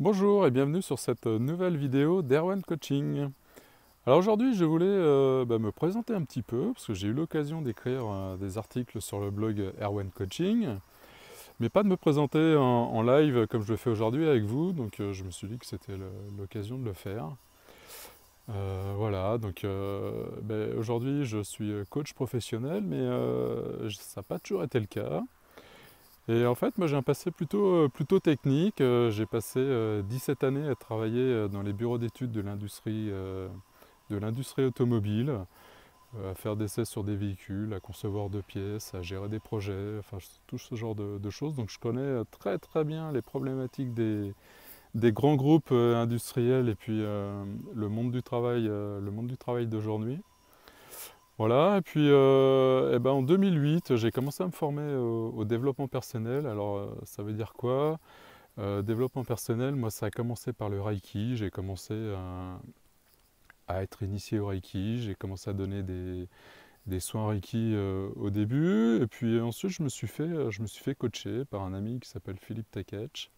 Bonjour et bienvenue sur cette nouvelle vidéo d'Erwan Coaching. Alors aujourd'hui je voulais me présenter un petit peu parce que j'ai eu l'occasion d'écrire des articles sur le blog Erwan Coaching, mais pas de me présenter en live comme je le fais aujourd'hui avec vous, donc je me suis dit que c'était l'occasion de le faire. Voilà, donc aujourd'hui je suis coach professionnel, mais ça n'a pas toujours été le cas. Et en fait, moi j'ai un passé plutôt technique. J'ai passé 17 années à travailler dans les bureaux d'études de l'industrie automobile, à faire des essais sur des véhicules, à concevoir de pièces, à gérer des projets, enfin tout ce genre de choses. Donc je connais très très bien les problématiques des grands groupes industriels et puis le monde du travail d'aujourd'hui. Voilà, et puis en 2008, j'ai commencé à me former au développement personnel. Alors, ça veut dire quoi? Développement personnel, moi, ça a commencé par le Reiki. J'ai commencé à être initié au Reiki. J'ai commencé à donner des soins Reiki au début. Et puis ensuite, je me suis fait coacher par un ami qui s'appelle Philippe Takech.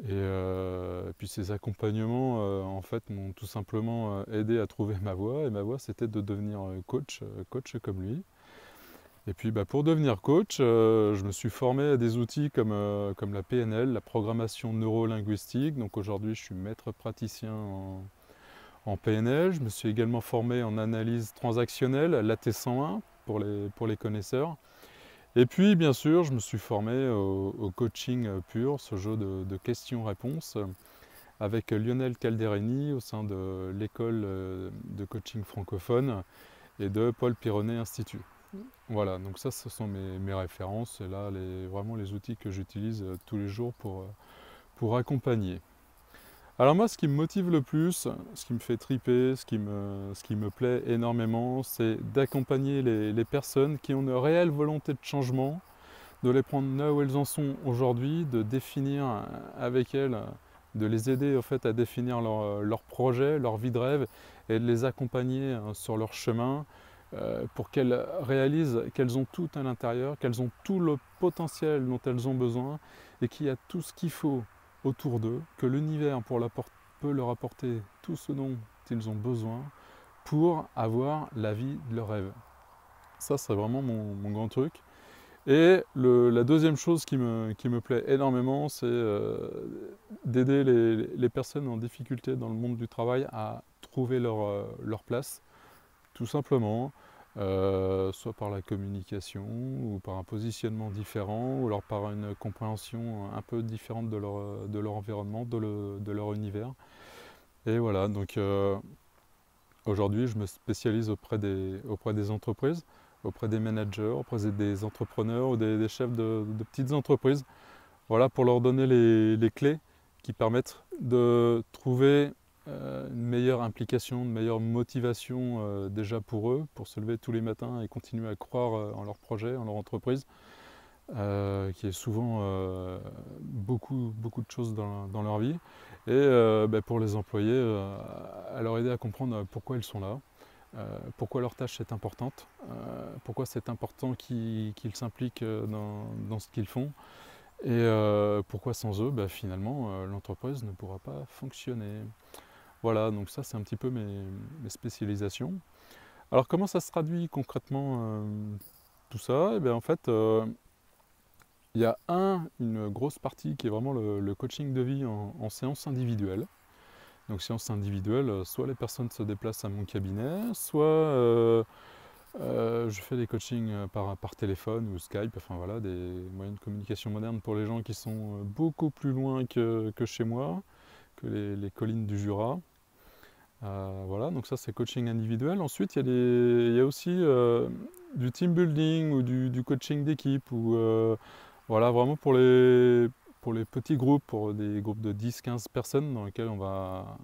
Et puis ces accompagnements, en fait, m'ont tout simplement aidé à trouver ma voie. Et ma voie, c'était de devenir coach comme lui. Et puis pour devenir coach, je me suis formé à des outils comme la PNL, la programmation neuro-linguistique. Donc aujourd'hui, je suis maître praticien en PNL. Je me suis également formé en analyse transactionnelle, l'AT101 pour les connaisseurs. Et puis bien sûr, je me suis formé au coaching pur, ce jeu de questions-réponses, avec Lionel Calderini au sein de l'école de coaching francophone et de Paul Pironnet Institut. Voilà, donc ça ce sont mes références et là vraiment les outils que j'utilise tous les jours pour accompagner. Alors moi ce qui me motive le plus, ce qui me fait triper, ce qui me plaît énormément, c'est d'accompagner les personnes qui ont une réelle volonté de changement, de les prendre là où elles en sont aujourd'hui, de définir avec elles, de les aider en fait à définir leur projet, leur vie de rêve et de les accompagner sur leur chemin pour qu'elles réalisent qu'elles ont tout à l'intérieur, qu'elles ont tout le potentiel dont elles ont besoin et qu'il y a tout ce qu'il faut autour d'eux, que l'univers peut leur apporter tout ce dont ils ont besoin pour avoir la vie de leur rêve. Ça, c'est vraiment mon grand truc. Et la deuxième chose qui me plaît énormément, c'est d'aider les personnes en difficulté dans le monde du travail à trouver leur place, tout simplement, soit par la communication, ou par un positionnement différent, ou alors par une compréhension un peu différente de leur environnement, de leur univers. Et voilà, donc aujourd'hui, je me spécialise auprès des entreprises, auprès des managers, auprès des entrepreneurs ou des chefs de petites entreprises. Voilà, pour leur donner les clés qui permettent de trouver une meilleure implication, une meilleure motivation déjà pour eux, pour se lever tous les matins et continuer à croire en leur projet, en leur entreprise, qui est souvent beaucoup de choses dans leur vie. Et pour les employés, à leur aider à comprendre pourquoi ils sont là, pourquoi leur tâche est importante, pourquoi c'est important qu'ils s'impliquent dans ce qu'ils font, et pourquoi sans eux, finalement, l'entreprise ne pourra pas fonctionner. Voilà, donc ça c'est un petit peu mes spécialisations. Alors comment ça se traduit concrètement tout ça? Et bien en fait, il y a une grosse partie qui est vraiment le coaching de vie en séance individuelle. Donc séance individuelle, soit les personnes se déplacent à mon cabinet, soit je fais des coachings par téléphone ou Skype, enfin voilà, des moyens de communication modernes pour les gens qui sont beaucoup plus loin que chez moi, que les collines du Jura. Voilà, donc ça c'est coaching individuel. Ensuite, il y a aussi du team building ou du coaching d'équipe, ou voilà, vraiment pour les petits groupes, pour des groupes de 10-15 personnes dans lesquels on va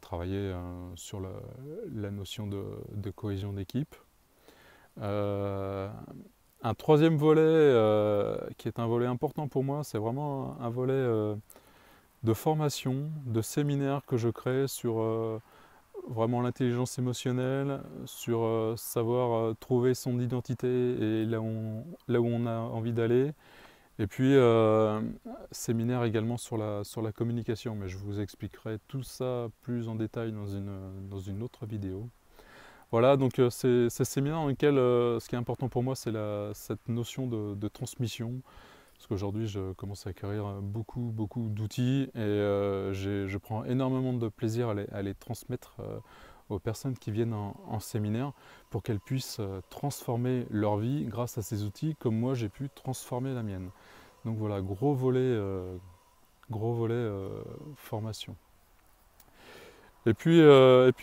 travailler sur la notion de cohésion d'équipe. Euh, un troisième volet qui est un volet important pour moi, c'est vraiment un volet de formation, de séminaire que je crée sur vraiment l'intelligence émotionnelle, sur savoir trouver son identité et là où on a envie d'aller, Et puis, séminaire également sur la communication, mais je vous expliquerai tout ça plus en détail dans une autre vidéo. Voilà, donc c'est ces séminaires dans lesquels ce qui est important pour moi, c'est cette notion de transmission. Parce qu'aujourd'hui, je commence à acquérir beaucoup d'outils et je prends énormément de plaisir à les transmettre aux personnes qui viennent en séminaire pour qu'elles puissent transformer leur vie grâce à ces outils comme moi j'ai pu transformer la mienne. Donc voilà, gros volet formation. Et puis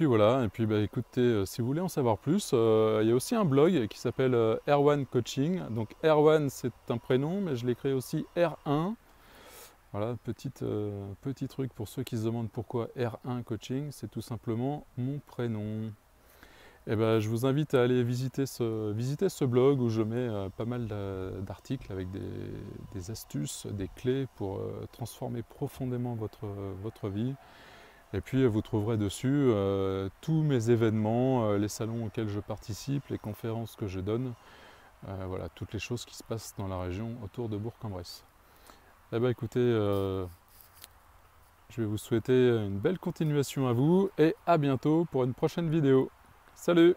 voilà, et puis bah, écoutez, si vous voulez en savoir plus, il y a aussi un blog qui s'appelle Erwan Coaching. Donc Erwan c'est un prénom, mais je l'ai créé aussi R1. Voilà, petit truc pour ceux qui se demandent pourquoi R1 Coaching, c'est tout simplement mon prénom. Et ben, je vous invite à aller visiter ce blog où je mets pas mal d'articles avec des astuces, des clés pour transformer profondément votre vie. Et puis vous trouverez dessus tous mes événements, les salons auxquels je participe, les conférences que je donne, voilà, toutes les choses qui se passent dans la région autour de Bourg-en-Bresse. Eh bien écoutez, je vais vous souhaiter une belle continuation à vous et à bientôt pour une prochaine vidéo. Salut!